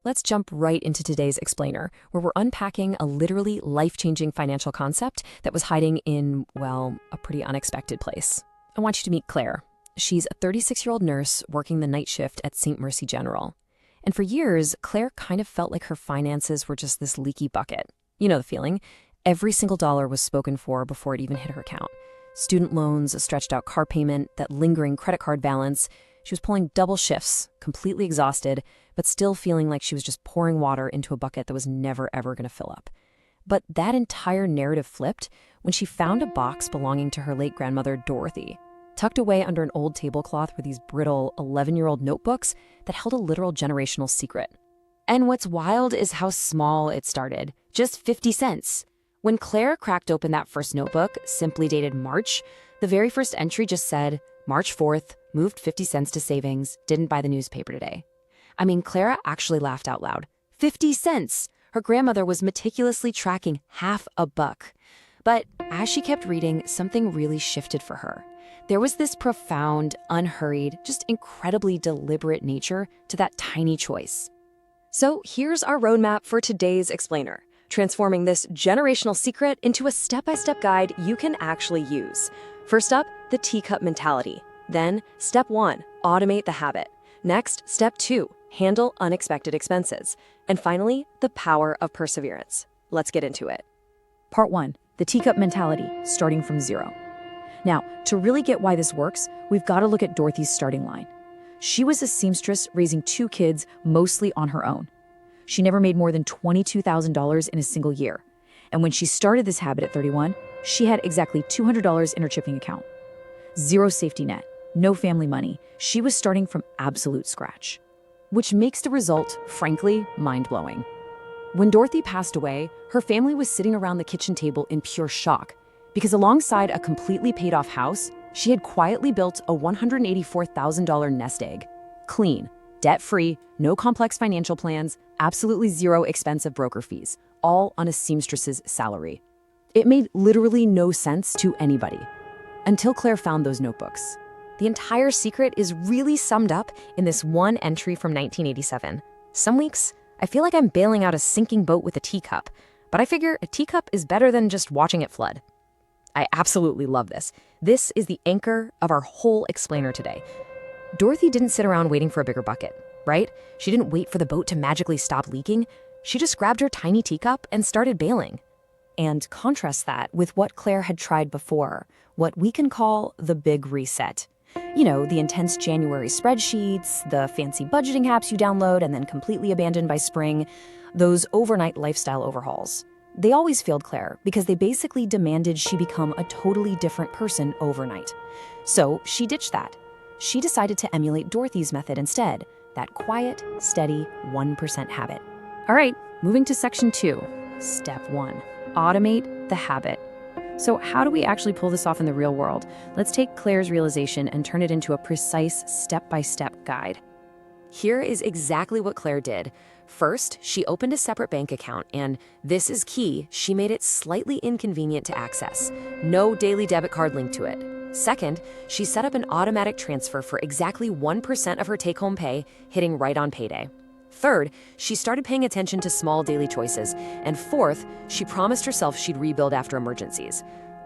Let's jump right into today's explainer, where we're unpacking a literally life-changing financial concept that was hiding in, well, a pretty unexpected place. I want you to meet Claire. She's a 36-year-old nurse working the night shift at St. Mercy General. And for years, Claire kind of felt like her finances were just this leaky bucket. You know the feeling. Every single dollar was spoken for before it even hit her account. Student loans, a stretched-out car payment, that lingering credit card balance. She was pulling double shifts, completely exhausted, but still feeling like she was just pouring water into a bucket that was never, ever going to fill up. But that entire narrative flipped when she found a box belonging to her late grandmother, Dorothy. Tucked away under an old tablecloth were these brittle 11-year-old notebooks that held a literal generational secret. And what's wild is how small it started, just 50 cents. When Claire cracked open that first notebook, simply dated March, the very first entry just said, March 4th, moved 50 cents to savings, didn't buy the newspaper today. I mean, Clara actually laughed out loud. 50 cents! Her grandmother was meticulously tracking half a buck. But as she kept reading, something really shifted for her. There was this profound, unhurried, just incredibly deliberate nature to that tiny choice. So here's our roadmap for today's explainer, transforming this generational secret into a step-by-step guide you can actually use. First up, the teacup mentality. Then, step 1, automate the habit. Next, step 2, handle unexpected expenses. And finally, the power of perseverance. Let's get into it. Part 1, the teacup mentality, starting from zero. Now, to really get why this works, we've got to look at Dorothy's starting line. She was a seamstress raising 2 kids, mostly on her own. She never made more than $22,000 in a single year. And when she started this habit at 31, she had exactly $200 in her checking account. Zero safety net, no family money. She was starting from absolute scratch. Which makes the result, frankly, mind-blowing. When Dorothy passed away, her family was sitting around the kitchen table in pure shock, because alongside a completely paid-off house, she had quietly built a $184,000 nest egg. Clean, debt-free, no complex financial plans, absolutely zero expensive broker fees, all on a seamstress's salary. It made literally no sense to anybody, until Claire found those notebooks. The entire secret is really summed up in this one entry from 1987. Some weeks, I feel like I'm bailing out a sinking boat with a teacup, but I figure a teacup is better than just watching it flood. I absolutely love this. This is the anchor of our whole explainer today. Dorothy didn't sit around waiting for a bigger bucket, right? She didn't wait for the boat to magically stop leaking. She just grabbed her tiny teacup and started bailing. And contrast that with what Claire had tried before, what we can call the big reset. You know, the intense January spreadsheets, the fancy budgeting apps you download and then completely abandon by spring, those overnight lifestyle overhauls. They always failed Claire because they basically demanded she become a totally different person overnight. So she ditched that. She decided to emulate Dorothy's method instead, that quiet, steady 1% habit. All right, moving to section 2. Step 1, automate the habit. So how do we actually pull this off in the real world? Let's take Claire's realization and turn it into a precise step-by-step guide. Here is exactly what Claire did. First, she opened a separate bank account, and this is key, she made it slightly inconvenient to access. No daily debit card linked to it. Second, she set up an automatic transfer for exactly 1% of her take-home pay, hitting right on payday. Third, she started paying attention to small daily choices. And fourth, she promised herself she'd rebuild after emergencies.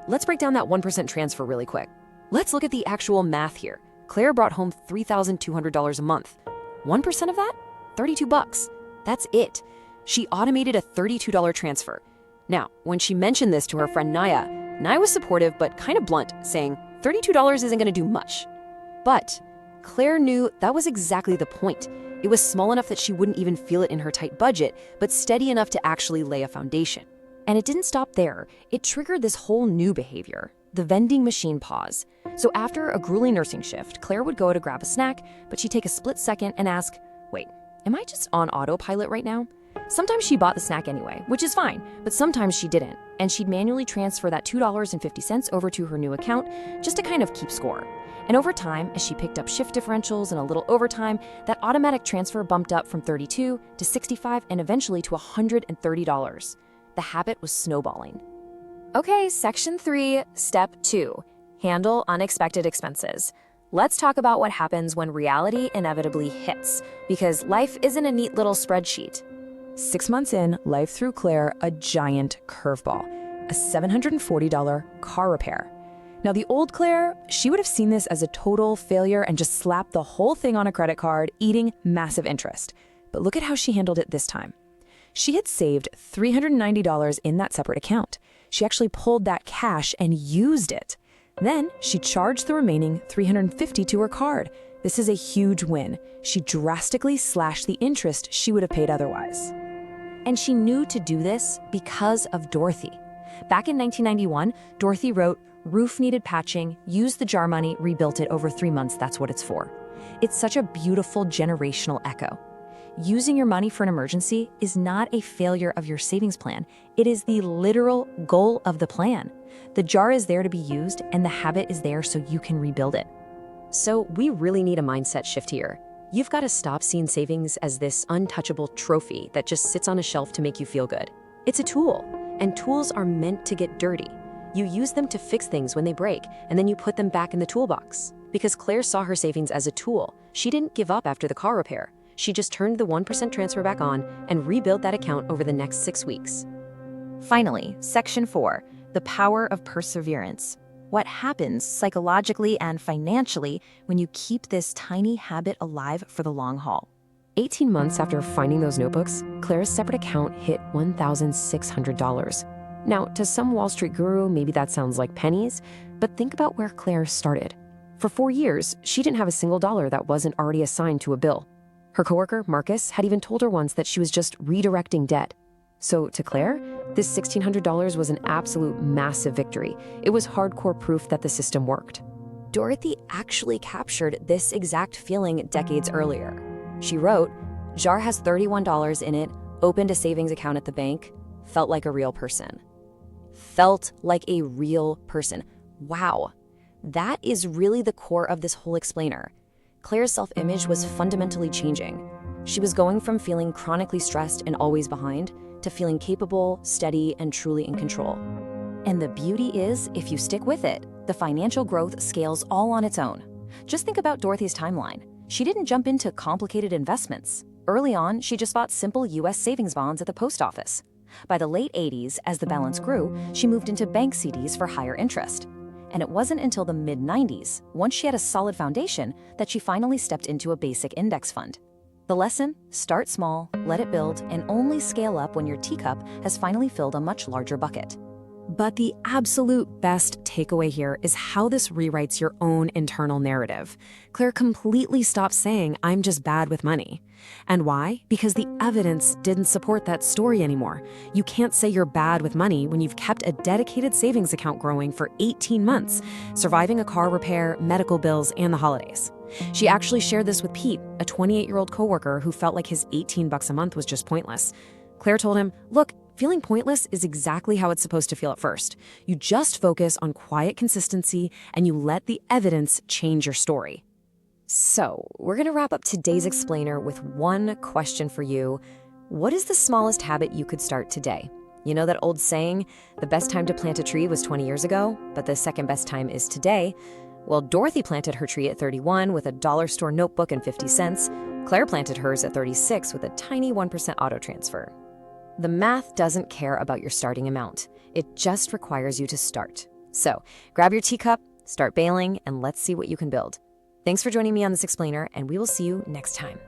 Let's break down that 1% transfer really quick. Let's look at the actual math here. Claire brought home $3,200 a month. 1% of that? $32. That's it. She automated a $32 transfer. Now, when she mentioned this to her friend Naya was supportive but kind of blunt, saying $32 isn't going to do much. But Claire knew that was exactly the point. It was small enough that she wouldn't even feel it in her tight budget, but steady enough to actually lay a foundation. And it didn't stop there. It triggered this whole new behavior, the vending machine pause. So after a grueling nursing shift, Claire would go to grab a snack, but she'd take a split second and ask, wait, am I just on autopilot right now? Sometimes she bought the snack anyway, which is fine, but sometimes she didn't, and she'd manually transfer that $2.50 over to her new account just to kind of keep score. And over time, as she picked up shift differentials and a little overtime, that automatic transfer bumped up from $32 to $65 and eventually to $130. The habit was snowballing. Okay, section 3, step 2, handle unexpected expenses. let's talk about what happens when reality inevitably hits, because life isn't a neat little spreadsheet. 6 months in, life threw Claire a giant curveball, a $740 car repair. Now, the old Claire, she would have seen this as a total failure and just slapped the whole thing on a credit card, eating massive interest. But look at how she handled it this time. She had saved $390 in that separate account. She actually pulled that cash and used it. Then she charged the remaining $350 to her card. This is a huge win. She drastically slashed the interest she would have paid otherwise. And she knew to do this because of Dorothy. Back in 1991, Dorothy wrote, "Roof needed patching, used the jar money, rebuilt it over 3 months, that's what it's for." It's such a beautiful generational echo. Using your money for an emergency is not a failure of your savings plan. It is the literal goal of the plan. The jar is there to be used, and the habit is there so you can rebuild it. So we really need a mindset shift here. You've got to stop seeing savings as this untouchable trophy that just sits on a shelf to make you feel good. It's a tool, and tools are meant to get dirty. You use them to fix things when they break, and then you put them back in the toolbox. Because Claire saw her savings as a tool, she didn't give up after the car repair. She just turned the 1% transfer back on and rebuilt that account over the next 6 weeks. Finally, Section 4, the power of perseverance. What happens psychologically and financially when you keep this tiny habit alive for the long haul? 18 months after finding those notebooks, Claire's separate account hit $1,600. Now, to some Wall Street guru, maybe that sounds like pennies, but think about where Claire started. For 4 years, she didn't have a single dollar that wasn't already assigned to a bill. Her coworker, Marcus, had even told her once that she was just redirecting debt. So to Claire, this $1,600 was an absolute massive victory. It was hardcore proof that the system worked. Dorothy actually captured this exact feeling decades earlier. She wrote, "Jar has $31 in it, opened a savings account at the bank, felt like a real person." Felt like a real person. Wow. That is really the core of this whole explainer. Claire's self-image was fundamentally changing. She was going from feeling chronically stressed and always behind to feeling capable, steady, and truly in control. And the beauty is, if you stick with it, the financial growth scales all on its own. Just think about Dorothy's timeline. She didn't jump into complicated investments. Early on, she just bought simple U.S. savings bonds at the post office. By the late 80s, as the balance grew, she moved into bank CDs for higher interest. And it wasn't until the mid-90s, once she had a solid foundation, that she finally stepped into a basic index fund. The lesson? Start small, let it build, and only scale up when your teacup has finally filled a much larger bucket. But the absolute best takeaway here is how this rewrites your own internal narrative. Claire completely stopped saying, "I'm just bad with money." And why? Because the evidence didn't support that story anymore. You can't say you're bad with money when you've kept a dedicated savings account growing for 18 months, surviving a car repair, medical bills, and the holidays. She actually shared this with Pete, a 28-year-old coworker who felt like his $18 a month was just pointless. Claire told him, "Look, feeling pointless is exactly how it's supposed to feel at first. You just focus on quiet consistency and you let the evidence change your story." So, we're going to wrap up today's explainer with one question for you. What is the smallest habit you could start today? You know that old saying, the best time to plant a tree was 20 years ago, but the second best time is today. Well, Dorothy planted her tree at 31 with a dollar store notebook and 50 cents. Claire planted hers at 36 with a tiny 1% auto transfer. The math doesn't care about your starting amount. It just requires you to start. So, grab your teacup, start bailing, and let's see what you can build. Thanks for joining me on this explainer, and we will see you next time.